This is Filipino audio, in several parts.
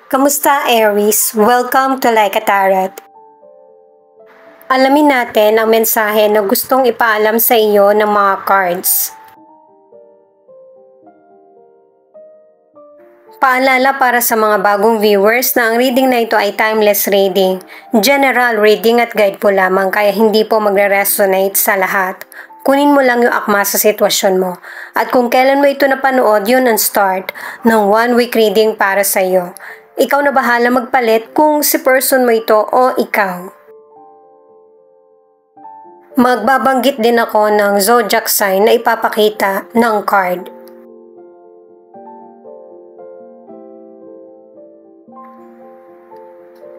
Kamusta Aries? Welcome to Like a Tarot. Alamin natin ang mensahe na gustong ipaalam sa iyo ng mga cards. Paalala para sa mga bagong viewers na ang reading na ito ay timeless reading, general reading at guide po lamang kaya hindi po magre-resonate sa lahat. Kunin mo lang yung akma sa sitwasyon mo. At kung kailan mo ito napanood, yun ang start ng 1 week reading para sa iyo. Ikaw na bahala magpalit kung si person mo ito o ikaw. Magbabanggit din ako ng zodiac sign na ipapakita ng card.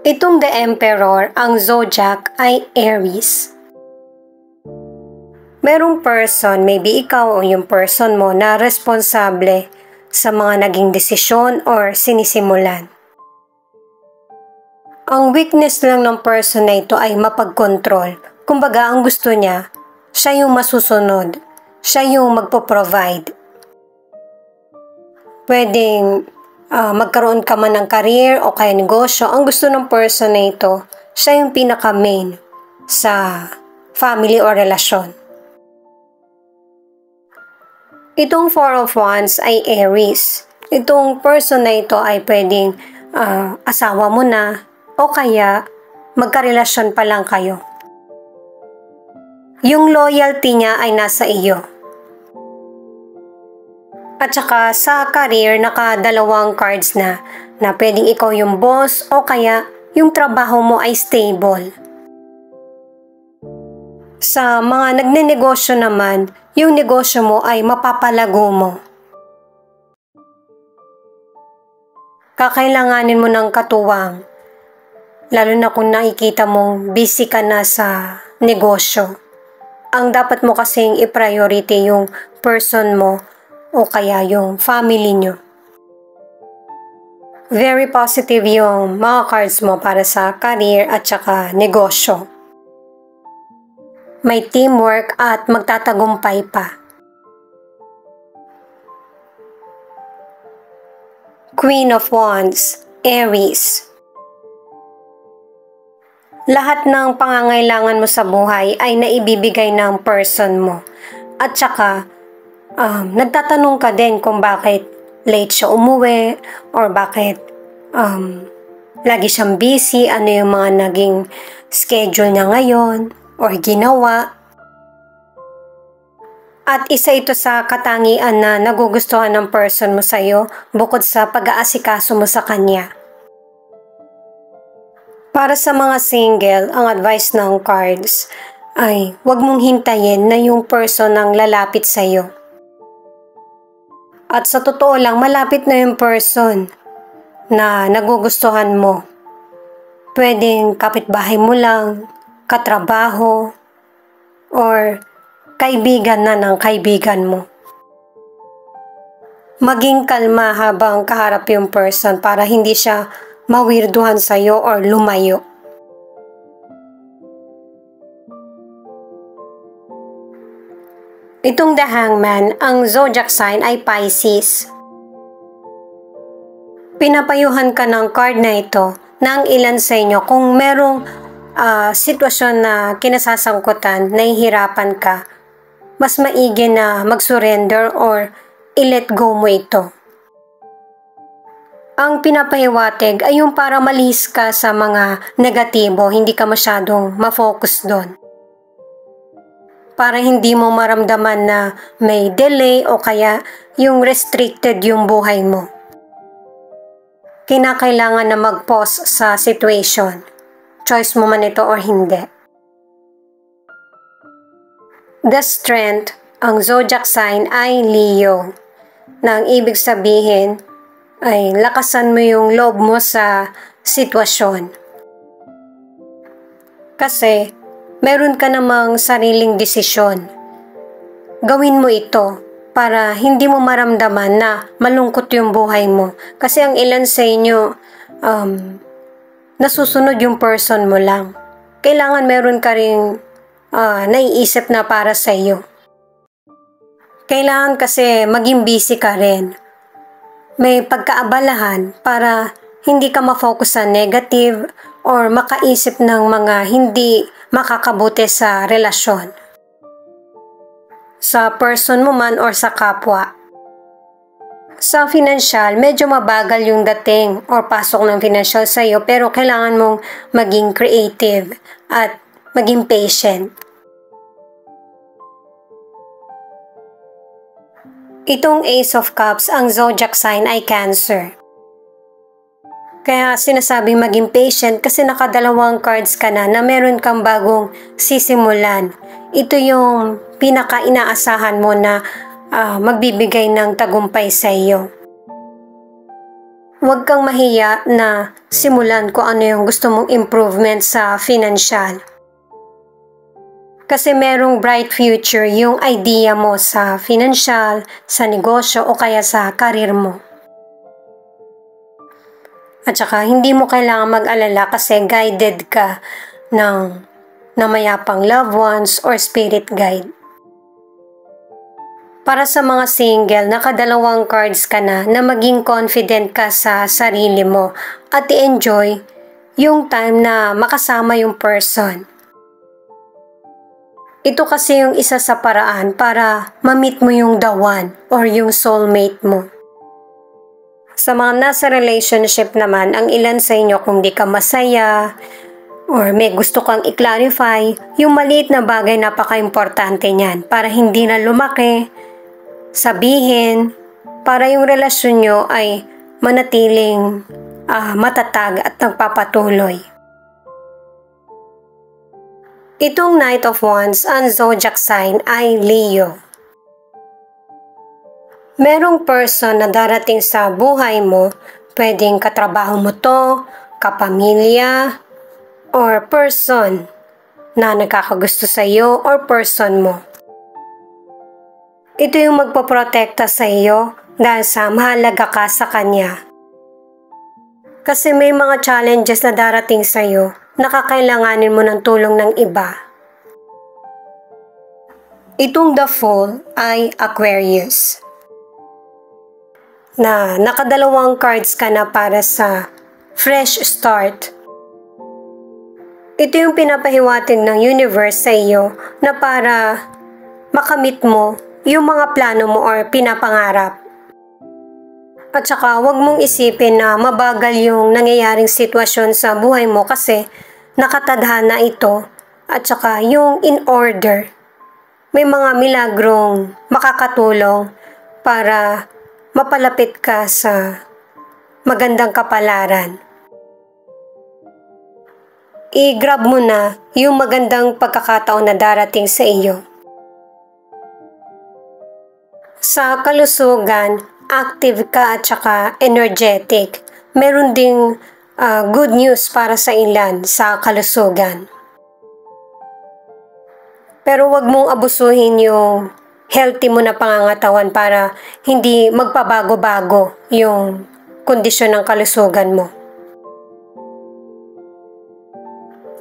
Itong The Emperor, ang zodiac ay Aries. Merong person, maybe ikaw o yung person mo na responsable sa mga naging desisyon or sinisimulan. Ang weakness lang ng person na ito ay mapag-control. Kumbaga, ang gusto niya, siya yung masusunod. Siya yung magpo-provide. Pwedeng magkaroon ka man ng career o kaya negosyo. Ang gusto ng person na ito, siya yung pinaka-main sa family o relasyon. Itong Four of Wands ay Aries. Itong person na ito ay pwedeng asawa mo na o kaya magkarelasyon pa lang kayo. Yung loyalty niya ay nasa iyo. At saka sa career, nakadalawang cards na pwedeng ikaw yung boss o kaya yung trabaho mo ay stable. Sa mga nagnenegosyo naman, yung negosyo mo ay mapapalago mo. Kakailanganin mo ng katuwang, lalo na kung nakikita mong busy ka na sa negosyo. Ang dapat mo kasing i-priority yung person mo o kaya yung family nyo. Very positive yung mga cards mo para sa career at saka negosyo. May teamwork at magtatagumpay pa. Queen of Wands, Aries. Lahat ng pangangailangan mo sa buhay ay naibibigay ng person mo. At saka, nagtatanong ka din kung bakit late siya umuwi or bakit lagi siyang busy, ano yung mga naging schedule niya ngayon or ginawa. At isa ito sa katangian na nagugustuhan ng person mo sa'yo bukod sa pag-aasikaso mo sa kanya. Para sa mga single, ang advice ng cards ay huwag mong hintayin na yung person ang lalapit sa iyo. At sa totoo lang, malapit na yung person na nagugustuhan mo. Pwedeng kapitbahay mo lang, katrabaho, or kaibigan na ng kaibigan mo. Maging kalma habang kaharap yung person para hindi siya mawirduhan sa'yo or lumayo. Itong The Hangman, ang zodiac sign ay Pisces. Pinapayuhan ka ng card na ito na ang ilan sa inyo kung merong sitwasyon na kinasasangkutan, nahihirapan ka, mas maigi na mag-surrender or i-let go mo ito. Ang pinapahiwatig ay yung para malihis ka sa mga negatibo, hindi ka masyadong ma-focus doon. Para hindi mo maramdaman na may delay o kaya yung restricted yung buhay mo. Kinakailangan na mag-pause sa situation. Choice mo man ito or hindi. The Strength, ang zodiac sign ay Leo. Na ang ibig sabihin ay lakasan mo yung loob mo sa sitwasyon. Kasi meron ka namang sariling desisyon. Gawin mo ito para hindi mo maramdaman na malungkot yung buhay mo. Kasi ang ilan sa inyo, nasusunod yung person mo lang. Kailangan meron ka rin naiisip na para sa iyo. Kailangan kasi maging busy ka rin. May pagkaabalahan para hindi ka ma-focus sa negative or makaisip ng mga hindi makakabuti sa relasyon. Sa person mo man or sa kapwa. Sa financial, medyo mabagal yung dating or pasok ng financial sa iyo pero kailangan mong maging creative at maging patient. Itong Ace of Cups, ang zodiac sign ay Cancer. Kaya sinasabing maging patient kasi nakadalawang cards ka na meron kang bagong sisimulan. Ito yung pinaka-inaasahan mo na magbibigay ng tagumpay sa iyo. Huwag kang mahiya na simulan kung ano yung gusto mong improvement sa financial. Kasi merong bright future yung idea mo sa financial, sa negosyo o kaya sa career mo. At saka hindi mo kailangan mag-alala kasi guided ka ng namayapang loved ones or spirit guide. Para sa mga single, nakadalawang cards ka na maging confident ka sa sarili mo at i-enjoy yung time na makasama yung person. Ito kasi yung isa sa paraan para ma-meet mo yung the one or yung soulmate mo. Sa mga nasa relationship naman, ang ilan sa inyo kung di ka masaya or may gusto kang i-clarify, yung maliit na bagay napaka-importante niyan para hindi na lumaki, sabihin, para yung relasyon nyo ay manatiling matatag at nagpapatuloy. Itong Knight of Wands, ang zodiac sign ay Leo. Merong person na darating sa buhay mo, pwedeng katrabaho mo to, kapamilya, or person na nagkakagusto sa iyo or person mo. Ito yung magpoprotekta sa iyo dahil sa mahalaga ka sa kanya. Kasi may mga challenges na darating sa iyo, nakakailanganin mo ng tulong ng iba. Itong The Fool ay Aquarius. Na nakadalawang cards ka na para sa fresh start. Ito yung pinapahiwatig ng universe sa iyo na para makamit mo yung mga plano mo or pinapangarap. At saka huwag mong isipin na mabagal yung nangyayaring sitwasyon sa buhay mo kasi nakatadhana ito at saka yung in order. May mga milagrong makakatulong para mapalapit ka sa magandang kapalaran. I-grab mo na yung magandang pagkakataon na darating sa iyo. Sa kalusugan, active ka at saka energetic. Meron ding good news para sa ilan sa kalusugan. Pero wag mong abusuhin yung healthy mo na pangangatawan para hindi magpabago-bago yung kondisyon ng kalusugan mo.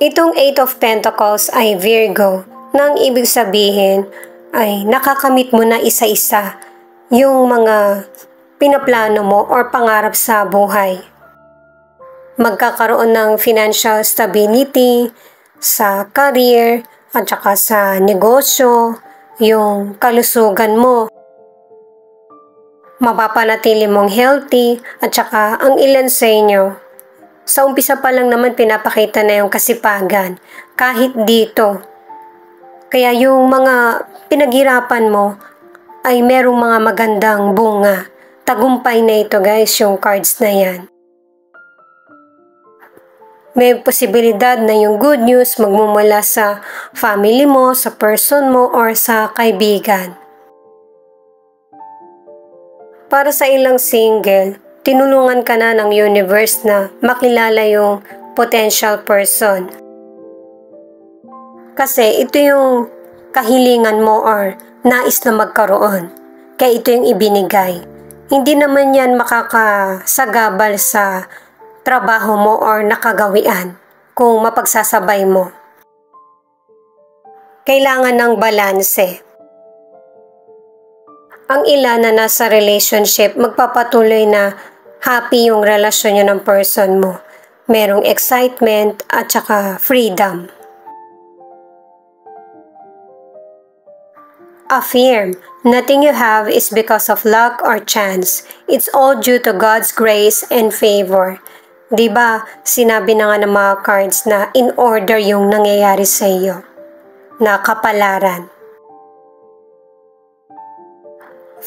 Itong Eight of Pentacles ay Virgo, nang ibig sabihin ay nakakamit mo na isa-isa yung mga pinaplano mo or pangarap sa buhay. Magkakaroon ng financial stability sa career at saka sa negosyo, yung kalusugan mo. Mapapanatili mong healthy at saka ang ilan sa inyo, sa umpisa pa lang naman pinapakita na yung kasipagan kahit dito. Kaya yung mga pinaghirapan mo ay merong mga magandang bunga. Tagumpay na ito guys, yung cards na yan. May posibilidad na yung good news magmumula sa family mo, sa person mo, or sa kaibigan. Para sa ilang single, tinulungan ka na ng universe na makilala yung potential person. Kasi ito yung kahilingan mo or nais na magkaroon. Kaya ito yung ibinigay. Hindi naman yan makakasagabal sa trabaho mo or nakagawian kung mapagsasabay mo. Kailangan ng balanse. Ang ilan na nasa relationship magpapatuloy na Happy yung relasyon nyo ng person mo. Merong excitement at saka freedom. Affirm, nothing you have is because of luck or chance. It's all due to God's grace and favor. Diba, sinabi na nga ng mga cards na in order yung nangyayari sa iyo. Na kapalaran.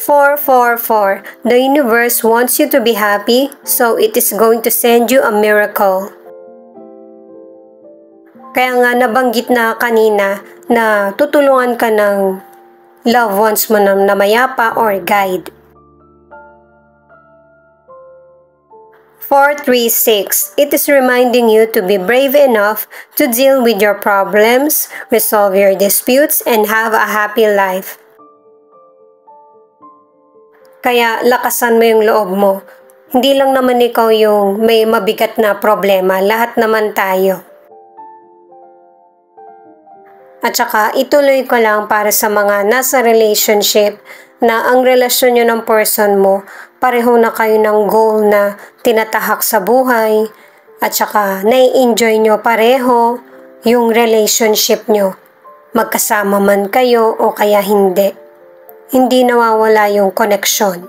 444. The universe wants you to be happy, so it is going to send you a miracle. Kaya nga nabanggit na kanina na tutulungan ka ng loved ones mo na mayapa or guide. 436. It is reminding you to be brave enough to deal with your problems, resolve your disputes, and have a happy life. Kaya lakasan mo yung loob mo. Hindi lang naman ikaw yung may mabigat na problema, lahat naman tayo. At saka ituloy ko lang para sa mga nasa relationship na ang relasyon nyo ng person mo, pareho na kayo ng goal na tinatahak sa buhay at saka nai-enjoy nyo pareho yung relationship nyo. Magkasama man kayo o kaya hindi. Hindi nawawala yung connection.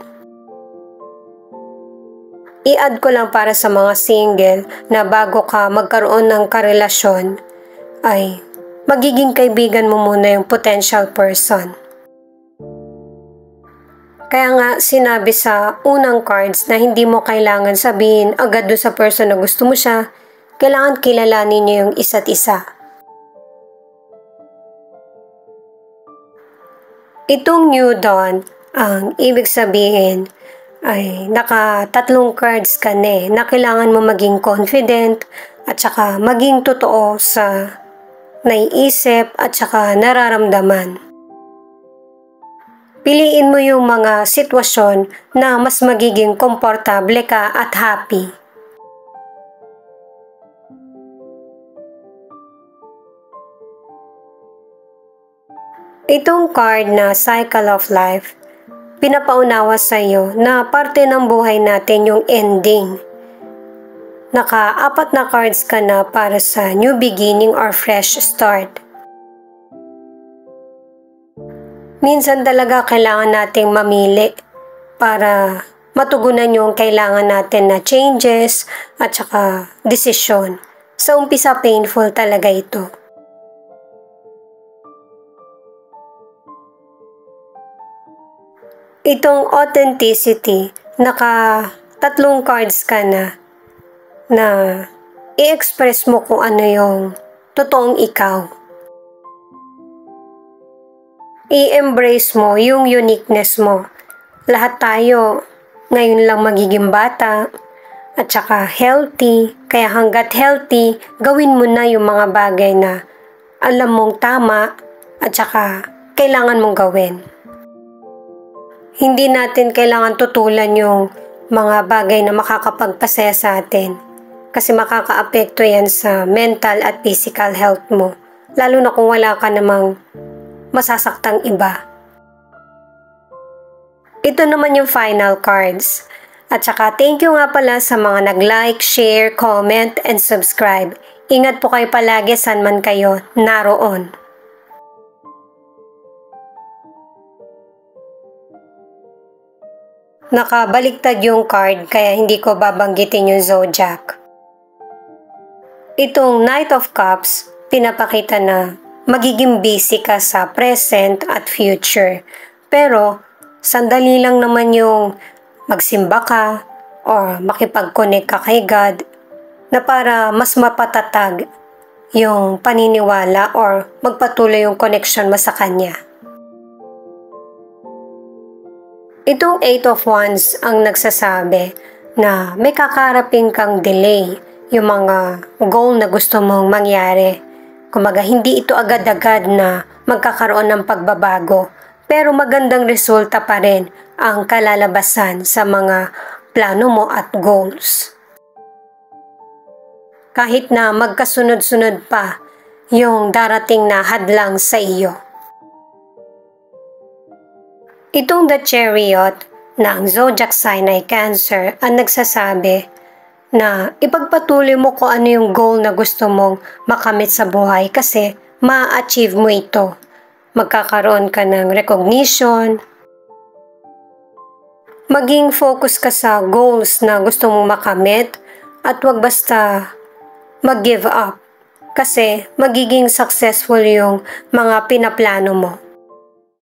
I-add ko lang para sa mga single na bago ka magkaroon ng karelasyon ay magiging kaibigan mo muna yung potential person. Kaya nga sinabi sa unang cards na hindi mo kailangan sabihin agad doon sa person na gusto mo siya, kailangan kilalanin niyo yung isa't isa. Itong New Dawn, ang ibig sabihin ay naka-3 cards ka na kailangan mo maging confident at saka maging totoo sa naiisip at saka nararamdaman. Piliin mo yung mga sitwasyon na mas magiging komportable ka at happy. Itong card na Cycle of Life, pinapaunawa sa iyo na parte ng buhay natin yung ending. Naka-4 na cards ka na para sa new beginning or fresh start. Minsan talaga kailangan nating mamili para matugunan yung kailangan natin na changes at saka desisyon. Sa umpisa painful talaga ito. Itong authenticity, naka-3 cards ka na i-express mo kung ano yung totoong ikaw. I-embrace mo yung uniqueness mo. Lahat tayo ngayon lang magiging bata at saka healthy, kaya hanggat healthy, gawin mo na yung mga bagay na alam mong tama at saka kailangan mong gawin. Hindi natin kailangan tutulan yung mga bagay na makakapagpasaya sa atin kasi makakaapekto yan sa mental at physical health mo, lalo na kung wala ka namang masasaktang iba. Ito naman yung final cards. At saka thank you nga pala sa mga nag-like, share, comment, and subscribe. Ingat po kayo palagi saan man kayo naroon. Nakabaliktad yung card kaya hindi ko babanggitin yung zodiac. Itong Knight of Cups, pinapakita na magiging busy ka sa present at future. Pero sandali lang naman yung magsimba ka or makipag-connect ka kay God na para mas mapatatag yung paniniwala or magpatuloy yung connection mo sa Kanya. Itong 8 of Wands ang nagsasabi na may kakarapin kang delay, yung mga goal na gusto mong mangyari. Kumaga hindi ito agad-agad na magkakaroon ng pagbabago, pero magandang resulta pa rin ang kalalabasan sa mga plano mo at goals. Kahit na magkasunod-sunod pa yung darating na hadlang sa iyo. Itong The Chariot, na ang zodiac sign ay Cancer ang nagsasabi na ipagpatuloy mo kung ano yung goal na gusto mong makamit sa buhay kasi ma-achieve mo ito. Magkakaroon ka ng recognition, maging focus ka sa goals na gusto mong makamit at wag basta mag-give up kasi magiging successful yung mga pinaplano mo.